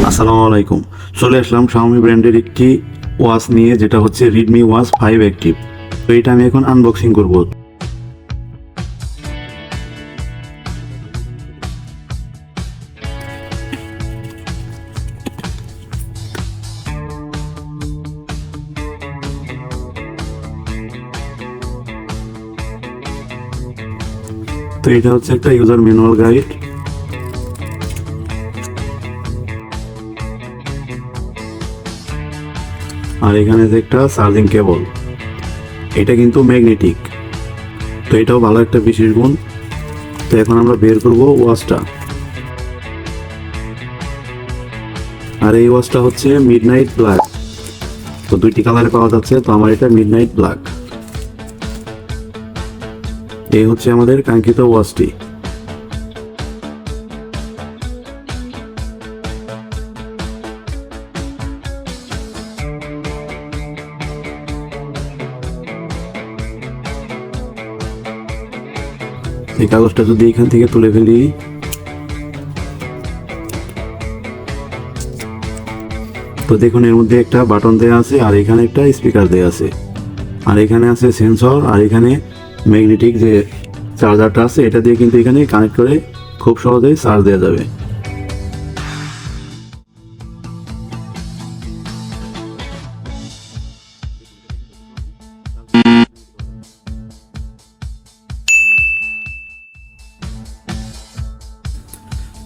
আসসালামু আলাইকুম। চলে আসলাম Xiaomi ব্র্যান্ডের একটি ওয়াচ নিয়ে, যেটা হচ্ছে Redmi Watch 5 Active। তো এটা আমি এখন আনবক্সিং করব। তো এটা হচ্ছে একটা ইউজার ম্যানুয়াল গাইড। আর এখানে যে একটা চার্জিং কেবল, এটা কিন্তু ম্যাগনেটিক। তো এটাও ভালো একটা বিশেষ গুণ। তো এখন আমরা বের করব ওয়াচটা। আর এই ওয়াচটা হচ্ছে মিডনাইট ব্ল্যাক। তো দুইটি কালারে পাওয়া যাচ্ছে, তো আমার এটা মিডনাইট ব্ল্যাক। এই হচ্ছে আমাদের কাঙ্ক্ষিত ওয়াচটি। এই কাগজটা যদি এখান থেকে তুলে ফেলি, তো দেখুন এর মধ্যে একটা বাটন দেওয়া আছে, আর এখানে একটা স্পিকার দেওয়া আছে, আর এখানে আছে সেন্সর, আর এখানে ম্যাগনেটিক যে চার্জারটা আছে এটা দিয়ে কিন্তু এখানে কানেক্ট করে খুব সহজেই চার্জ দেওয়া যাবে।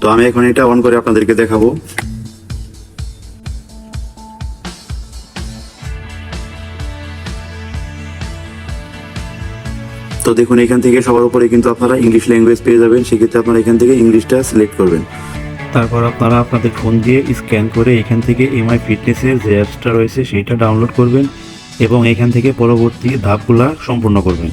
তো আমি এখন এটা অন করে আপনাদেরকে দেখাবো। তো দেখুন এখান থেকে সবার উপরে কিন্তু আপনারা ইংলিশ ল্যাঙ্গুয়েজ পেয়ে যাবেন। সেক্ষেত্রে আপনারা এখান থেকে ইংলিশটা সিলেক্ট করবেন। তারপর আপনারা আপনাদের ফোন দিয়ে স্ক্যান করে এখান থেকে এমআই ফিটনেসের যে অ্যাপসটা রয়েছে সেইটা ডাউনলোড করবেন এবং এখান থেকে পরবর্তী ধাপগুলা সম্পূর্ণ করবেন।